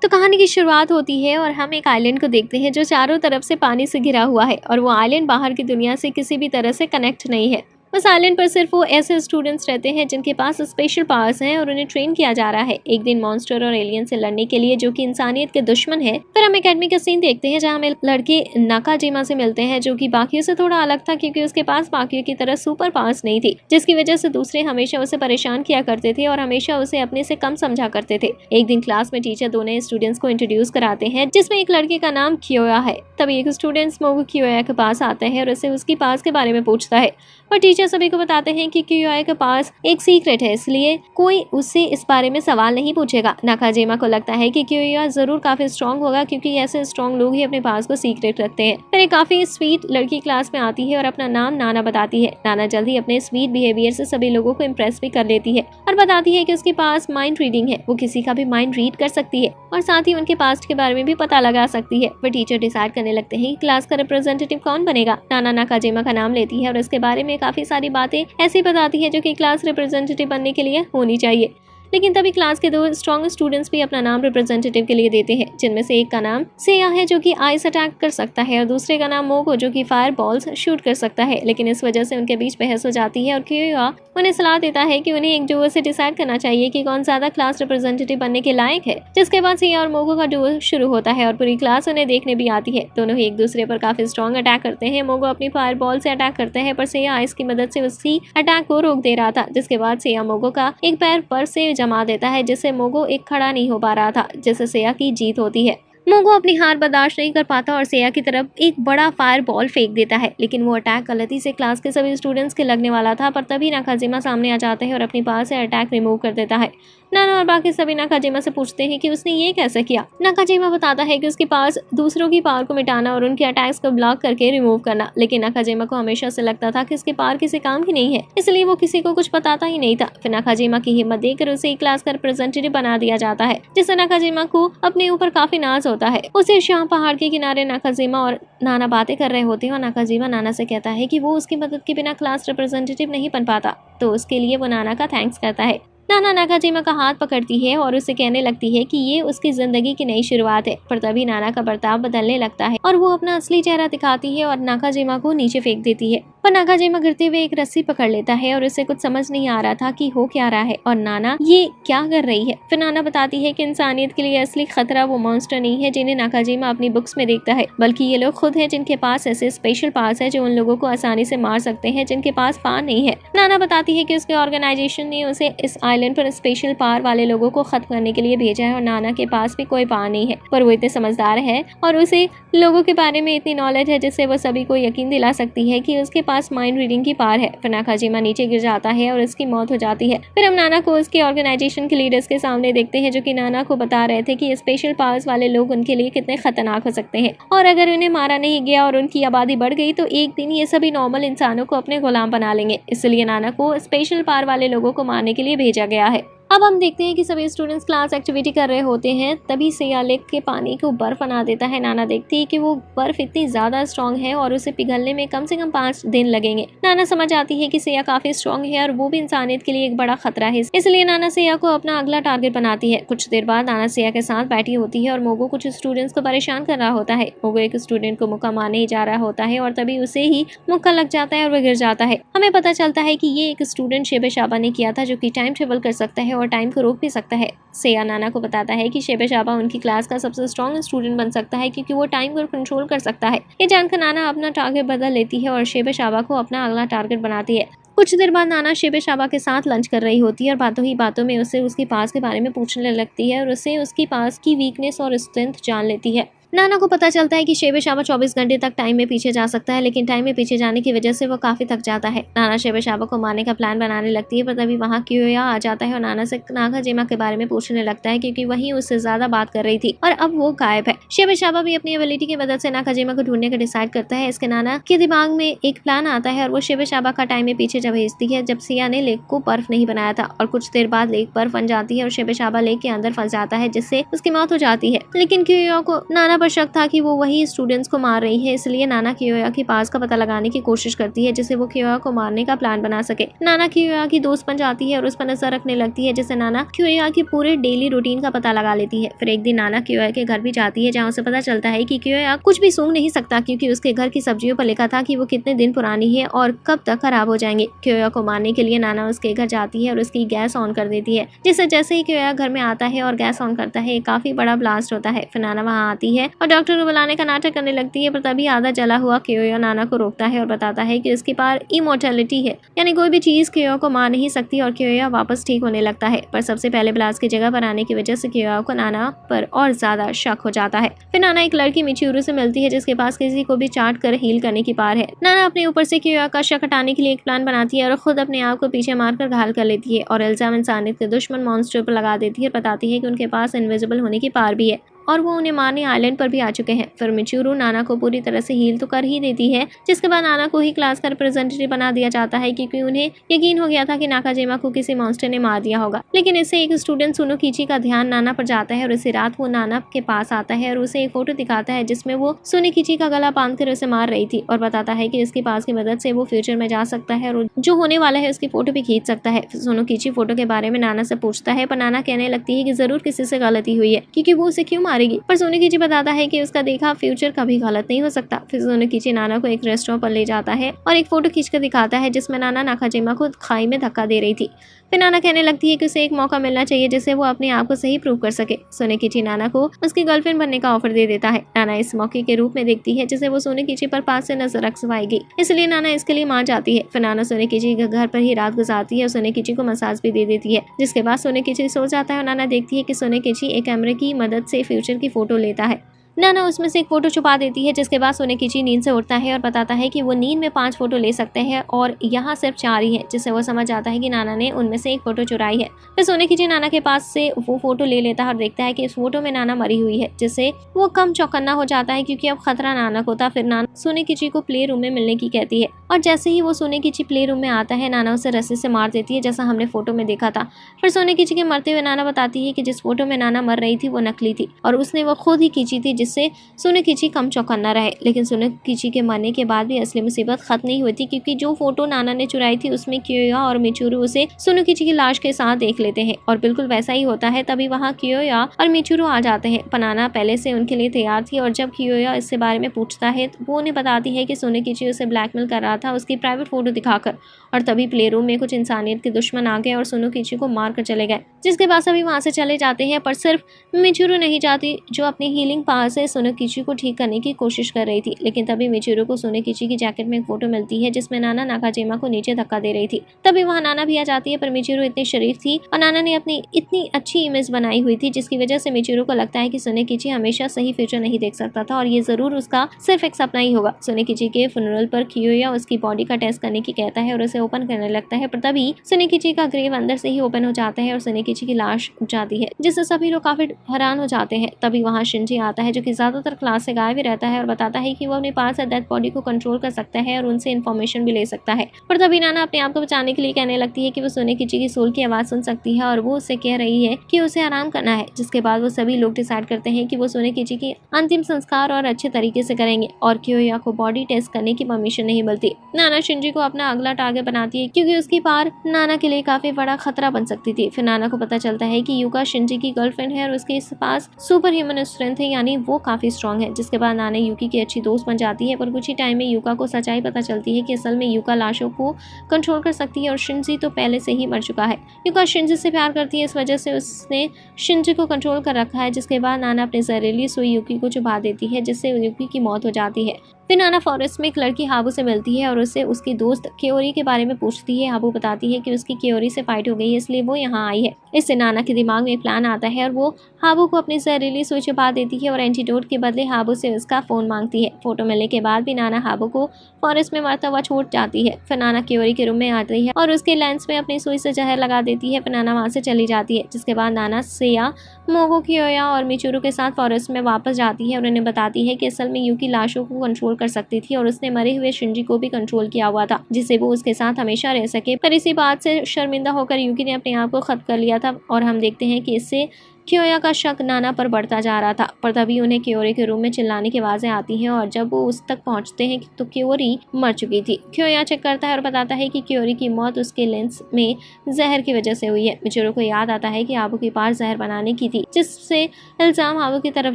तो कहानी की शुरुआत होती है और हम एक आइलैंड को देखते हैं जो चारों तरफ से पानी से घिरा हुआ है और वो आइलैंड बाहर की दुनिया से किसी भी तरह से कनेक्ट नहीं है। उस आइलैंड पर सिर्फ वो ऐसे स्टूडेंट्स रहते हैं जिनके पास स्पेशल पावर्स हैं और उन्हें ट्रेन किया जा रहा है एक दिन मॉन्स्टर और एलियन से लड़ने के लिए जो कि इंसानियत के दुश्मन है। फिर हम एकेडमी का सीन देखते हैं जहाँ हमें लड़के नाकाजिमा से मिलते हैं जो कि बाकियों से थोड़ा अलग था क्योंकि उसके पास बाकियों की तरह सुपर पावर्स नहीं थी, जिसकी वजह से दूसरे हमेशा उसे परेशान किया करते थे और हमेशा उसे अपने से कम समझा करते थे। एक दिन क्लास में टीचर दो नए स्टूडेंट्स को इंट्रोड्यूस कराते हैं जिसमें एक लड़के का नाम कियोया है। तभी एक स्टूडेंट मोगो कियोया के पास आता है और उसे उसकी पास के बारे में पूछता है और टीचर सभी को बताते हैं कि कियोया के पास एक सीक्रेट है, इसलिए कोई उससे इस बारे में सवाल नहीं पूछेगा। नाकाजिमा को लगता है कि कियोया जरूर काफी स्ट्रांग होगा क्योंकि ऐसे स्ट्रांग लोग ही अपने पास को सीक्रेट रखते हैं। फिर एक काफी स्वीट लड़की क्लास में आती है और अपना नाम नाना बताती है। नाना जल्दी अपने स्वीट बिहेवियर से सभी लोगों को इम्प्रेस भी कर लेती है और बताती है कि उसके पास माइंड रीडिंग है, वो किसी का भी माइंड रीड कर सकती है और साथ ही उनके पास्ट के बारे में भी पता लगा सकती है। फिर टीचर डिसाइड करने लगते हैं कि क्लास का रिप्रेजेंटेटिव कौन बनेगा। नाना नाकाजिमा का नाम लेती है और उसके बारे में काफी सारी बातें ऐसी बताती है जो कि क्लास रिप्रेजेंटेटिव बनने के लिए होनी चाहिए। लेकिन तभी क्लास के दो स्ट्रॉन्ग स्टूडेंट्स भी अपना नाम रिप्रेजेंटेटिव के लिए देते हैं, जिनमें से एक का नाम सेया है जो कि आइस अटैक कर सकता है और दूसरे का नाम मोगो जो कि फायर बॉल्स शूट कर सकता है। लेकिन इस वजह से उनके बीच बहस हो जाती है और कियोया उन्हें सलाह देता है कि उन्हें एक डुओ से डिसाइड करना चाहिए कि कौन ज्यादा क्लास रिप्रेजेंटेटिव बनने के लायक है। जिसके बाद सेया और मोगो का डुओ शुरू होता है और पूरी क्लास उन्हें देखने भी आती है। दोनों ही एक दूसरे पर काफी स्ट्रॉन्ग अटैक करते हैं। मोगो अपनी फायर बॉल से अटैक करते हैं पर सेया आइस की मदद से उसी अटैक को रोक दे रहा था। जिसके बाद सेया मोगो का एक पैर पर से जमा देता है जिससे मोगो एक खड़ा नहीं हो पा रहा था, जिससे सेया की जीत होती है। मोगो अपनी हार बर्दाश्त नहीं कर पाता और सेया की तरफ एक बड़ा फायर बॉल फेंक देता है, लेकिन वो अटैक गलती से क्लास के सभी स्टूडेंट्स के लगने वाला था। पर तभी नाकाजिमा सामने आ जाता है और अपनी पावर से अटैक रिमूव कर देता है। नाना और बाकी सभी नाकाजिमा से पूछते हैं कि उसने ये कैसे किया। नाकाजिमा बताता है कि उसके पास दूसरों की पावर को मिटाना और उनके अटैक्स को ब्लॉक करके रिमूव करना। लेकिन नाकाजिमा को हमेशा से लगता था कि इसकी पावर किसी काम की नहीं है, इसलिए वो किसी को कुछ बताता ही नहीं था। फिर नाकाजिमा की हिम्मत देकर उसे क्लास का रिप्रेजेंटेटिव बना दिया जाता है, जिससे नाकाजिमा को अपने ऊपर काफी नाज होता है। उसे शाम पहाड़ के किनारे नाकाजिमा और नाना बातें कर रहे होते हैं और नाकाजिमा नाना से कहता है कि वो उसकी मदद के बिना क्लास रिप्रेजेंटेटिव नहीं बन पाता, तो उसके लिए वो नाना का थैंक्स करता है। नाना नाकाजिमा का हाथ पकड़ती है और उसे कहने लगती है कि ये उसकी जिंदगी की नई शुरुआत है। पर तभी नाना का बर्ताव बदलने लगता है और वो अपना असली चेहरा दिखाती है और नाकाजिमा को नीचे फेंक देती है। पर नाकाजिमा गिरते हुए एक रस्सी पकड़ लेता है और उसे कुछ समझ नहीं आ रहा था कि हो क्या रहा है और नाना ये क्या कर रही है। फिर नाना बताती है कि इंसानियत के लिए असली खतरा वो मॉन्स्टर नहीं है जिन्हें नाकाजिमा अपनी बुक्स में देखता है, बल्कि ये लोग खुद हैं जिनके पास ऐसे स्पेशल पावर्स है जो उन लोगों को आसानी से मार सकते हैं जिनके पास पावर नहीं है। नाना बताती है कि उसके ऑर्गेनाइजेशन ने उसे इस आइलैंड पर स्पेशल पावर वाले लोगों को खत्म करने के लिए भेजा है और नाना के पास भी कोई पावर नहीं है, पर वो इतने समझदार है और उसे लोगों के बारे में इतनी नॉलेज है जिससे वो सभी को यकीन दिला सकती है कि उसके पास माइंड रीडिंग की पावर है। फिर नाकाजिमा नीचे गिर जाता है और उसकी मौत हो जाती है। फिर हम नाना को उसके ऑर्गेनाइजेशन के लीडर्स के सामने देखते हैं जो कि नाना को बता रहे थे कि स्पेशल पावर्स वाले लोग उनके लिए कितने खतरनाक हो सकते हैं और अगर उन्हें मारा नहीं गया और उनकी आबादी बढ़ गई तो एक दिन ये सभी नॉर्मल इंसानों को अपने गुलाम बना लेंगे। इसलिए नाना को स्पेशल पावर वाले लोगों को मारने के लिए भेजा गया है। अब हम देखते हैं कि सभी स्टूडेंट्स क्लास एक्टिविटी कर रहे होते हैं। तभी सेया लेक के पानी को बर्फ बना देता है। नाना देखती है कि वो बर्फ इतनी ज्यादा स्ट्रांग है और उसे पिघलने में कम से कम 5 दिन लगेंगे। नाना समझ आती है कि सेया काफी स्ट्रांग है और वो भी इंसानियत के लिए एक बड़ा खतरा है, इसलिए नाना सेया को अपना अगला टारगेट बनाती है। कुछ देर बाद नाना सेया के साथ बैठी होती है और मोगो कुछ स्टूडेंट्स को परेशान कर रहा होता है। मोगो एक स्टूडेंट को मुक्का मारने ही जा रहा होता है और तभी उसे ही मुक्का लग जाता है और वह गिर जाता है। हमें पता चलता है कि ये एक स्टूडेंट शेबे शाबा ने किया था जो कि टाइम ट्रेवल कर सकता है और टाइम को रोक भी सकता है। सेया नाना को बताता है कि शेबे शाबा उनकी क्लास का सबसे स्ट्रॉन्ग स्टूडेंट बन सकता है क्योंकि वो टाइम को कंट्रोल कर सकता है। ये जानकर नाना अपना टारगेट बदल लेती है और शेबे शाबा को अपना अगला टारगेट बनाती है। कुछ देर बाद नाना शेबे शाबा के साथ लंच कर रही होती है और बातों ही बातों में उसे उसकी पास के बारे में पूछने लगती है और उसे उसकी पास की वीकनेस और स्ट्रेंथ जान लेती है। नाना को पता चलता है कि शेबे शाबा 24 घंटे तक टाइम में पीछे जा सकता है, लेकिन टाइम में पीछे जाने की वजह से वो काफी थक जाता है। नाना शेबे शाबा को मारने का प्लान बनाने लगती है, पर तभी वहाँ कियोया आ जाता है और नाना से नाकाजिमा के बारे में पूछने लगता है क्योंकि वही उससे ज्यादा बात कर रही थी और अब वो गायब है। शेबे शाबा भी अपनी एबिलिटी की मदद से नाकाजिमा को ढूंढने का डिसाइड करता है। इसके नाना के दिमाग में एक प्लान आता है और वो शेबे शाबा का टाइम में पीछे भेजती है जब सेया ने लेक को बर्फ नहीं बनाया था और कुछ देर बाद लेक बर्फ बन जाती है और शेबे शाबा लेक के अंदर फंस जाता है जिससे उसकी मौत हो जाती है। लेकिन कियोया को नाना पर शक था कि वो वही स्टूडेंट्स को मार रही है, इसलिए नाना कियोया के पास का पता लगाने की कोशिश करती है जिससे वो कियोया को मारने का प्लान बना सके। नाना कियोया की दोस्त बन जाती है और उस पर नजर रखने लगती है, जिससे नाना कियोया की पूरे डेली रूटीन का पता लगा लेती है। फिर एक दिन नाना कियोया के घर भी जाती है, जहाँ उसे पता चलता है कि कियोया कुछ भी सूंघ नहीं सकता क्योंकि उसके घर की सब्जियों पर लिखा था कि वो कितने दिन पुरानी है और कब तक खराब हो जाएंगे। कियोया को मारने के लिए नाना उसके घर जाती है और उसकी गैस ऑन कर देती है, जिससे जैसे ही कियोया घर में आता है और गैस ऑन करता है, काफी बड़ा ब्लास्ट होता है। फिर नाना वहाँ आती है और डॉक्टर को बुलाने का नाटक करने लगती है, पर तभी आधा जला हुआ कियोया नाना को रोकता है और बताता है कि उसके पास इमोर्टैलिटी है, यानी कोई भी चीज कियोया को मार नहीं सकती और कियोया वापस ठीक होने लगता है। पर सबसे पहले ब्लास्ट की जगह पर आने की वजह से कियोया को नाना पर और ज्यादा शक हो जाता है। फिर नाना एक लड़की मिचिरू से मिलती है जिसके पास किसी को भी चाट कर हील करने की पावर है। नाना अपने ऊपर से कियोया का शक हटाने के लिए एक प्लान बनाती है और खुद अपने आप को पीछे मारकर घायल कर लेती है और इल्जाम इंसानियत के दुश्मन मॉन्स्टर पर लगा देती है और बताती है कि उनके पास इनविजिबल होने की पावर भी है और वो उन्हें मारने आइलैंड पर भी आ चुके हैं। फिर मिचिरू नाना को पूरी तरह से हील तो कर ही देती है, जिसके बाद नाना को ही क्लास का रिप्रेजेंटेटिव बना दिया जाता है क्योंकि उन्हें यकीन हो गया था कि नाकाजिमा को किसी मॉन्स्टर ने मार दिया होगा। लेकिन इससे एक स्टूडेंट सुनोकिची का ध्यान नाना पर जाता है और इसी रात वो नाना के पास आता है और उसे एक फोटो दिखाता है जिसमें वो सुनोकिची का गला बांधकर उसे मार रही थी और बताता है कि इसके पास की मदद से वो फ्यूचर में जा सकता है और जो होने वाला है उसकी फोटो भी खींच सकता है। सुनोकिची फोटो के बारे में नाना से पूछता है, पर नाना कहने लगती है कि जरूर किसी से गलती हुई है क्योंकि वो उसे क्यों मारेगी। पर सुनोकिची बताता है कि उसका देखा फ्यूचर कभी गलत नहीं हो सकता। फिर सुनोकिची नाना को एक रेस्टोरेंट पर ले जाता है और एक फोटो खींचकर दिखाता है जिसमें नाना नाकाजिमा को खाई में धक्का दे रही थी। फिर नाना कहने लगती है कि उसे एक मौका मिलना चाहिए जिससे वो अपने आप को सही प्रूव कर सके। सुनोकिची नाना को उसकी गर्लफ्रेंड बनने का ऑफर दे देता है। नाना इस मौके के रूप में देखती है जिसे वो सुनोकिची पर पास से नजर रखवाएगी, इसलिए नाना इसके लिए मान जाती है। फिर नाना सुनोकिची के घर पर ही रात गुजारती है और सुनोकिची को मसाज भी दे देती है, जिसके बाद सुनोकिची सो जाता है और नाना देखती है कि सुनोकिची एक कैमरे की मदद से फ्यूचर की फोटो लेता है। नाना उसमें से एक फोटो छुपा देती है, जिसके बाद सुनोकिची नींद से उठता है और बताता है कि वो नींद में 5 फोटो ले सकते हैं और यहाँ सिर्फ 4 ही हैं, जिससे वो समझ जाता है कि नाना ने उनमें से एक फोटो चुराई है। फिर सुनोकिची नाना के पास से वो फोटो ले लेता है और देखता है कि इस फोटो में नाना मरी हुई है, जिससे वो कम चौकन्ना हो जाता है क्योंकि अब खतरा नाना को था। फिर नाना सुनोकिची को प्ले रूम में मिलने की कहती है और जैसे ही वो सुनोकिची प्ले रूम में आता है, नाना उसे रस्सी से मार देती है जैसा हमने फोटो में देखा था। फिर सुनोकिची के मरते हुए नाना बताती है कि जिस फोटो में नाना मर रही थी वो नकली थी और उसने वो खुद ही खींची थी, जिससे सुनोकिची कम चौकन्ना रहे। लेकिन सुनोकिची के मरने के बाद भी असली मुसीबत खत्म नहीं हुई थी क्योंकि जो फोटो नाना ने चुराई थी उसमें कियोया और मिचिरू उसे सुनोकिची की लाश के साथ देख लेते हैं और बिल्कुल वैसा ही होता है। तभी वहाँ कियोया और मिचिरू आ जाते हैं, पर नाना पहले से उनके लिए तैयार थी और जब कियोया इसके बारे में पूछता है तो वो उन्हें बताती है कि सुनोकिची उसे ब्लैकमेल कर रहा था उसकी प्राइवेट फोटो दिखाकर। और तभी प्ले रूम में कुछ इंसानियत के दुश्मन आ गए और सुनोकिची को मार कर चले गए, जिसके बाद सभी वहाँ से चले जाते हैं। पर सिर्फ मिचिरू नहीं जाती, जो अपनी हीलिंग पावर से सुनोकिची को ठीक करने की कोशिश कर रही थी। लेकिन तभी मिचिरू को सुनोकिची की जैकेट में एक फोटो मिलती है जिसमें नाना नाकाजिमा को नीचे धक्का दे रही थी। तभी वहाँ नाना भी आ जाती है, पर मिचिरू इतनी शरीफ थी और नाना ने अपनी इतनी अच्छी इमेज बनाई हुई थी जिसकी वजह से मिचिरू को लगता है कि सुनोकिची हमेशा सही फ्यूचर नहीं देख सकता था और ये जरूर उसका सिर्फ एक सपना ही होगा। सुनोकिची के फ्यूनरल पर कियोया उसकी बॉडी का टेस्ट करने की कहता है और उसे ओपन करने लगता है, पर तभी सुनोकिची का ग्रेव अंदर से ही ओपन हो जाता है और सुनोकिची की लाश उठ जाती है, जिससे सभी लोग काफी हैरान हो जाते हैं। तभी वहाँ शिंजी आता है जो कि ज्यादातर क्लास से गायब ही रहता है और बताता है कि वो अपने पास डेड बॉडी को कंट्रोल कर सकता है और उनसे इन्फॉर्मेशन भी ले सकता है। पर तभी नाना अपने आप को बचाने के लिए कहने लगती है कि वो सुनोकिची की सोल की आवाज सुन सकती है और वो उससे कह रही है कि उसे आराम करना है। जिसके बाद वो सभी लोग डिसाइड करते हैं कि वो सुनोकिची की अंतिम संस्कार और अच्छे तरीके से करेंगे और कियोया को बॉडी टेस्ट करने की परमिशन नहीं मिलती। नाना शिंजी को अपना अगला टारगेट बनाती है क्योंकि उसकी पार नाना के लिए काफी बड़ा खतरा बन सकती थी। फिर नाना को पता चलता है कि युका शिंजी की गर्लफ्रेंड है और उसके पास सुपर ह्यूमन स्ट्रेंथ है, यानी वो काफी स्ट्रॉन्ग है। जिसके बाद नाना युकी की अच्छी दोस्त बन जाती है, पर कुछ ही टाइम में युका को सच्चाई पता चलती है कि असल में युका लाशों को कंट्रोल कर सकती है और शिंजी तो पहले से ही मर चुका है। युका शिंजी से प्यार करती है, इस वजह से उसने शिंजी को कंट्रोल कर रखा है। जिसके बाद नाना अपने जहरीली सुई युकी को चुबा देती है, जिससे युकी की मौत हो जाती है। फिर नाना फॉरेस्ट में एक लड़की हाबू से मिलती है और उससे उसकी दोस्त क्योरी के बारे में पूछती है। हाबू बताती है कि उसकी क्योरी से फाइट हो गई है, इसलिए वो यहाँ आई है। इससे नाना के दिमाग में एक प्लान आता है और वो हाबू को अपनी जहरीली सुई छुपा देती है और एंटीडोट के बदले हाबू से उसका फोन मांगती है। फोटो मिलने के बाद भी नाना हाबू को फॉरेस्ट में मरता हुआ छोड़ जाती है। फिर नाना क्योरी के रूम में आती है और उसके लेंस में अपनी सुई से जहर लगा देती है। फिर नाना वहाँ से चली जाती है। जिसके बाद नाना सेया, मोगो, कियोया और मिचिरू के साथ फॉरेस्ट में वापस जाती है और उन्हें बताती है कि असल में युकी लाशों को कंट्रोल कर सकती थी और उसने मरे हुए शिंजी को भी कंट्रोल किया हुआ था, जिससे वो उसके साथ हमेशा रह सके। पर इसी बात से शर्मिंदा होकर युकी ने अपने आप को खत्म कर लिया था और हम देखते हैं कि इससे क्योया का शक नाना पर बढ़ता जा रहा था, पर तभी उन्हें क्योरी के रूम में चिल्लाने की आवाजें आती हैं और जब वो उस तक पहुंचते हैं तो क्योरी मर चुकी थी। क्योया चेक करता है और बताता है कि क्योरी की मौत उसके लेंस में जहर की वजह से हुई है। मिचोरू को याद आता है कि हाबू की पार जहर बनाने की थी, जिससे इल्जाम हाबू की तरफ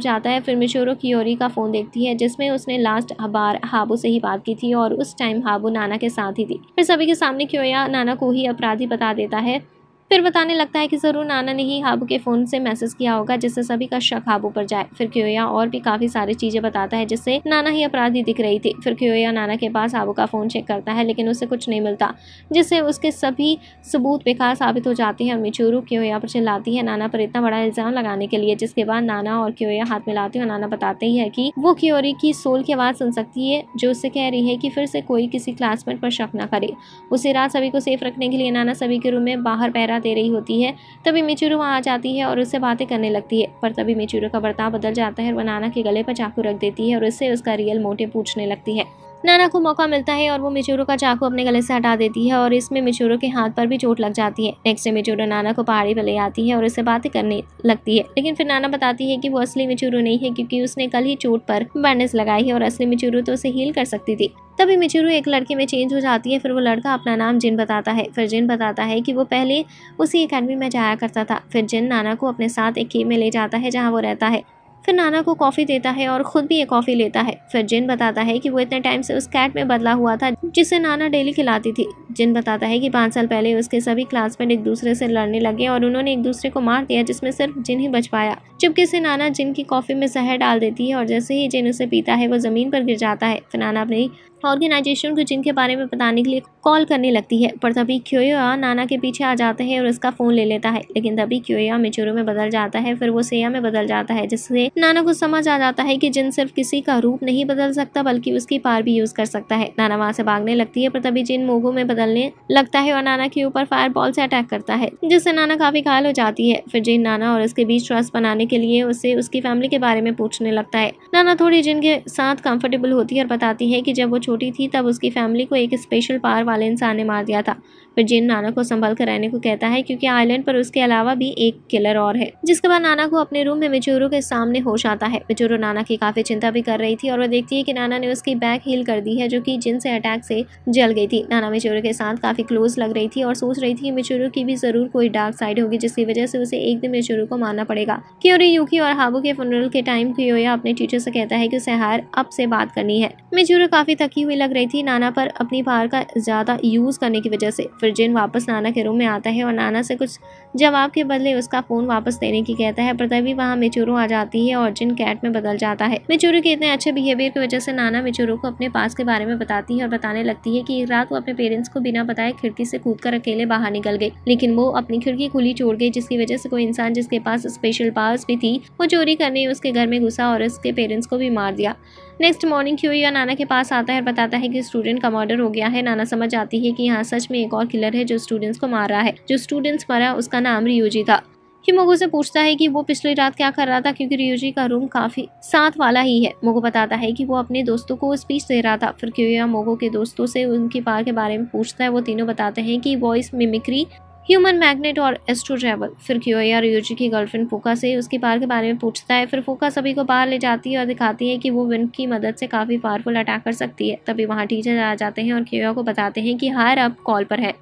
जाता है। फिर मिचोरू क्योरी का फोन देखती है जिसमें उसने लास्ट बार हाबू से ही बात की थी और उस टाइम हाबू नाना के साथ ही थी। फिर सभी के सामने क्योया नाना को ही अपराधी बता देता है। फिर बताने लगता है कि जरूर नाना ने ही हाबू के फोन से मैसेज किया होगा जिससे सभी का शक हाबू पर जाए। फिर क्योया और भी काफी सारी चीजें बताता है जिससे नाना ही अपराधी दिख रही थी। फिर क्योया नाना के पास हाबू का फोन चेक करता है लेकिन उसे कुछ नहीं मिलता, जिससे उसके सभी सबूत बेकार साबित हो जाते हैं और मिचोरू क्योया पर चिल्लाती है नाना पर इतना बड़ा इल्जाम लगाने के लिए, जिसके बाद नाना और क्योया हाथ मिलाते हैं और नाना बताते ही है कि वो क्योरी की सोल की आवाज सुन सकती है जो उससे कह रही है कि फिर से कोई किसी क्लासमेट पर शक न करे। उसी रात सभी को सेफ रखने के लिए नाना सभी के रूम में बाहर पहरा दे रही होती है। तभी मिचोरू वहां आ जाती है और उससे बातें करने लगती है, पर तभी मिचोरू का बर्ताव बदल जाता है और वह नाना के गले पर चाकू रख देती है और उससे उसका रियल मोटिव पूछने लगती है। नाना को मौका मिलता है और वो मिचोरू का चाकू अपने गले से हटा देती है और इसमें मिचोरू के हाथ पर भी चोट लग जाती है। नेक्स्ट डे मिचोरू नाना को पहाड़ी पर ले आती है और उससे बातें करने लगती है, लेकिन फिर नाना बताती है कि वो असली मिचोरू नहीं है क्योंकि उसने कल ही चोट पर बैंडेज लगाई है और असली मिचोरू तो उसे हील कर सकती थी। तभी मिचोरू एक लड़के में चेंज हो जाती है। फिर वो लड़का अपना नाम जिन बताता है। फिर जिन बताता है कि वो पहले उसी एकेडमी में जाया करता था। फिर जिन नाना को अपने साथ एक केव में ले जाता है जहाँ वो रहता है। फिर नाना को कॉफी देता है और खुद भी एक कॉफी लेता है। फिर जिन बताता है कि वो इतने टाइम से उस कैट में बदला हुआ था जिसे नाना डेली खिलाती थी। जिन बताता है कि 5 साल पहले उसके सभी क्लासमेट एक दूसरे से लड़ने लगे और उन्होंने एक दूसरे को मार दिया, जिसमें सिर्फ जिन ही बच पाया। चुपके से नाना जिन की कॉफी में जहर डाल देती है और जैसे ही जिन उसे पीता है वो जमीन पर गिर जाता है। फिर नाना अपनी ऑर्गेनाइजेशन को जिन के बारे में बताने के लिए कॉल करने लगती है, पर तभी क्योया नाना के पीछे आ जाता है और उसका फोन ले लेता है। लेकिन तभी क्योया मिचोरू में बदल जाता है, फिर वो सेया में बदल जाता है, जिससे नाना को समझ आ जाता है कि जिन सिर्फ किसी का रूप नहीं बदल सकता बल्कि उसकी पार भी यूज कर सकता है। नाना वहां से भागने लगती है, पर तभी जिन मोगो में बदलने लगता है और नाना के ऊपर फायर बॉल से अटैक करता है, जिससे नाना काफी घायल हो जाती है। फिर जिन नाना और उसके बीच ट्रस्ट बनाने के लिए उससे उसकी फैमिली के बारे में पूछने लगता है। नाना थोड़ी जिन के साथ कंफर्टेबल होती है और बताती है कि जब वो छोटी थी तब उसकी फैमिली को एक स्पेशल पावर वाले इंसान ने मार दिया था। फिर जिन नाना को संभल कर रहने को कहता है क्योंकि आइलैंड पर उसके अलावा भी एक किलर और है। जिसके बाद नाना को अपने रूम में मिचोरू के सामने होश आता है। मिचोरू नाना की काफी चिंता भी कर रही थी और वह देखती है कि नाना ने उसकी बैक हील कर दी है जो कि जिन से अटैक से जल गई थी। नाना मिचोरू के साथ काफी क्लोज लग रही थी और सोच रही थी कि मिचोरू की भी जरूर कोई डार्क साइड होगी जिसकी वजह से उसे एक दिन मिचोरू को मारना पड़ेगा। क्योरी यूकी और हाबू के फनरल के टाइम क्योया अपने टीचर से कहता है कि उसे हायर अप से बात करनी है। मिचोरू काफी थकी हुई लग रही थी नाना पर अपनी पावर का ज्यादा यूज करने की वजह से। फिर जिन वापस नाना के रूम में आता है और नाना से कुछ जवाब के बदले उसका फोन वापस देने की कहता है, पर तभी वहाँ मिचोरू आ जाती है और जिन कैट में बदल जाता है। मिचोरू के इतने अच्छे बिहेवियर की वजह से नाना मिचोरू को अपने पास के बारे में बताती है और बताने लगती है कि एक रात वो अपने पेरेंट्स को बिना बताए खिड़की से कूदकर अकेले बाहर निकल गई, लेकिन वो अपनी खिड़की खुली छोड़ गई, जिसकी वजह से कोई इंसान जिसके पास स्पेशल पावर्स भी थी वो चोरी करने उसके घर में घुसा और उसके पेरेंट्स को भी मार दिया। नेक्स्ट मॉर्निंग क्योया नाना के पास आता है और बताता है कि स्टूडेंट का मर्डर हो गया है। नाना समझ जाती है कि यहाँ सच में एक और किलर है जो स्टूडेंट्स को मार रहा है। जो स्टूडेंट्स मरा उसका नाम रियूजी था। मोगो से पूछता है कि वो पिछली रात क्या कर रहा था क्योंकि रियूजी का रूम काफी साथ वाला ही है। मोगो बताता है कि वो अपने दोस्तों को स्पीच दे रहा था। फिर क्योया मोगो के दोस्तों से उनकी पार के बारे में पूछता है। वो तीनों बताते हैं कि वॉइस मिमिक्री, ह्यूमन मैग्नेट और एस्ट्रो ट्रैवल। फिर क्योया रियूजी की गर्लफ्रेंड फूका से उसकी पावर के बारे में पूछता है। फिर फूका सभी को बाहर ले जाती है और दिखाती है कि वो विंड की मदद से काफी पावरफुल अटैक कर सकती है। तभी वहाँ टीचर आ जाते हैं और क्योया को बताते हैं कि हायर अप कॉल पर है।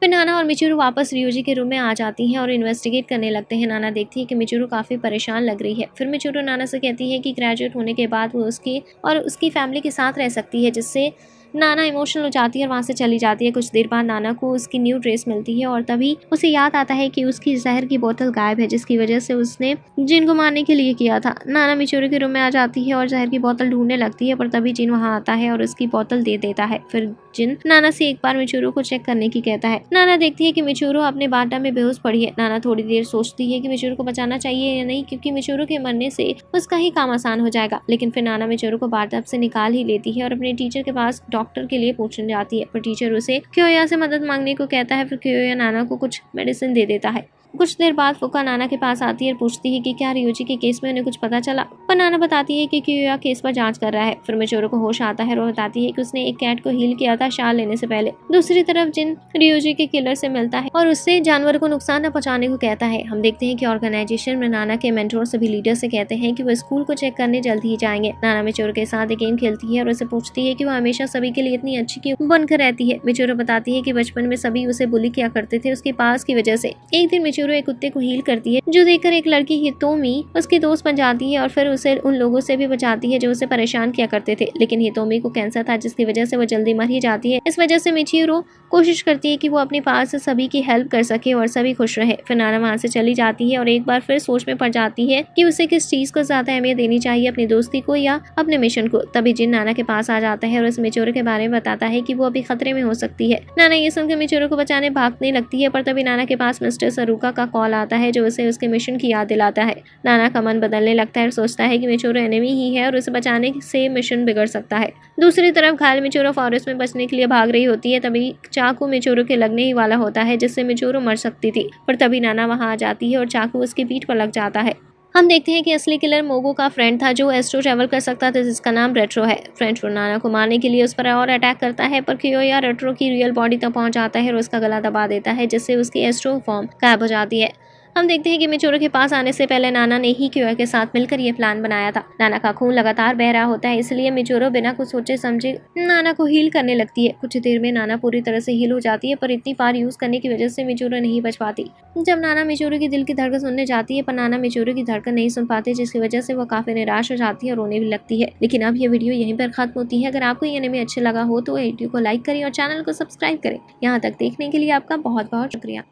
फिर नाना और मिचोरू वापस रियूजी के रूम में आ जाती हैं और इन्वेस्टिगेट करने लगते हैं। नाना देखती है कि मिचोरू काफी परेशान लग रही है। फिर मिचोरू नाना से कहती है कि ग्रेजुएट होने के बाद वो उसकी और उसकी फैमिली के साथ रह सकती है, जिससे नाना इमोशनल हो जाती है और वहाँ से चली जाती है। कुछ देर बाद नाना को उसकी न्यू ड्रेस मिलती है और तभी उसे याद आता है कि उसकी जहर की बोतल गायब है, जिसकी वजह से उसने जिन को मारने के लिए किया था। नाना मिचोरू के रूम में आ जाती है और जहर की बोतल ढूंढने लगती है, पर तभी जिन वहाँ आता है और उसकी बोतल दे देता है। फिर जिन नाना से एक बार मिचोरू को चेक करने की कहता है। नाना देखती है कि मिचोरू अपने बाटा में बेहोश पड़ी है। नाना थोड़ी देर सोचती है कि मिचोरू को बचाना चाहिए या नहीं, क्योंकि मिचोरू के मरने से उसका ही काम आसान हो जाएगा। लेकिन फिर नाना मिचोरू को बाटा से निकाल ही लेती है और अपने टीचर के पास डॉक्टर के लिए पूछने जाती है, पर टीचर उसे क्योया से मदद मांगने को कहता है। फिर क्योया नाना को कुछ मेडिसिन दे देता है। कुछ देर बाद फुका नाना के पास आती है और पूछती है कि क्या रियोजी के केस में उन्हें कुछ पता चला, पर नाना बताती है कि कियोया केस पर जांच कर रहा है। फिर मिचोरो को होश आता है और बताती है कि उसने एक कैट को हील किया था शाल लेने से पहले। दूसरी तरफ जिन रियोजी के किलर से मिलता है और उससे जानवर को नुकसान न पहुंचाने को कहता है। हम देखते हैं कि ऑर्गेनाइजेशन में नाना के मेंटोर सभी लीडर से कहते हैं कि वो स्कूल को चेक करने जल्दी ही जाएंगे। नाना मिचोरो के साथ एक गेम खेलती है और उसे पूछती है कि वो हमेशा सभी के लिए इतनी अच्छी क्यों बनकर रहती है। मिचोरो बताती है कि बचपन में सभी उसे बुली किया करते थे उसके पास की वजह से। एक दिन मिचोरो एक कुत्ते को हील करती है जो देखकर एक लड़की हितोमी उसकी दोस्त बन जाती है और फिर उसे उन लोगों से भी बचाती है जो उसे परेशान किया करते थे। लेकिन हितोमी को कैंसर था जिसकी वजह से वो जल्दी मर ही जाती है। इस वजह से मिचोरो कोशिश करती है कि वो अपने पास से सभी की हेल्प कर सके और सभी खुश रहे। फिर नाना वहाँ से चली जाती है और एक बार फिर सोच में पड़ जाती है कि उसे किस चीज को ज्यादा अहमियत देनी चाहिए, अपनी दोस्ती को या अपने मिशन को। तभी जिन नाना के पास आ जाता है और उस मिचोरो के बारे में बताता है कि वो अभी खतरे में हो सकती है। नाना ये सुनकर मिचोरो को बचाने भागने लगती है, पर तभी नाना के पास मिस्टर सरुका का कॉल आता है जो उसे उसके मिशन की याद दिलाता है। नाना का मन बदलने लगता है और सोचता है कि मिचोरो एनिमी ही है और उसे बचाने से मिशन बिगड़ सकता है। दूसरी तरफ घायल मिचोरो फॉरेस्ट में बचने के लिए भाग रही होती है। तभी चाकू मिचोरो के लगने ही वाला होता है जिससे मिचोरो मर सकती थी, पर तभी नाना वहां आ जाती है और चाकू उसकी पीठ पर लग जाता है। हम देखते हैं कि असली किलर मोगो का फ्रेंड था जो एस्ट्रो ट्रैवल कर सकता था जिसका नाम रेट्रो है। फ्रेंड नाना को मारने के लिए उस पर और अटैक करता है, पर कियोया रेट्रो की रियल बॉडी तक पहुंच जाता है और उसका गला दबा देता है जिससे उसकी एस्ट्रो फॉर्म गायब हो जाती है। हम देखते हैं कि मिचोरो के पास आने से पहले नाना ने ही कियोया के साथ मिलकर ये प्लान बनाया था। नाना का खून लगातार बह रहा होता है, इसलिए मिचोरो बिना कुछ सोचे समझे नाना को हील करने लगती है। कुछ देर में नाना पूरी तरह से हील हो जाती है, पर इतनी बार यूज करने की वजह से मिचोरो नहीं बच पाती। जब नाना मिचोरो की दिल की धड़कन सुनने जाती है, पर नाना मिचोरो की धड़कन नहीं सुन पाती, जिसकी वजह से वो काफी निराश हो जाती है और रोने भी लगती है। लेकिन अब ये वीडियो यहीं पर खत्म होती है। अगर आपको ये एनिमे अच्छा लगा हो तो वीडियो को लाइक करें और चैनल को सब्सक्राइब करें। यहाँ तक देखने के लिए आपका बहुत बहुत शुक्रिया।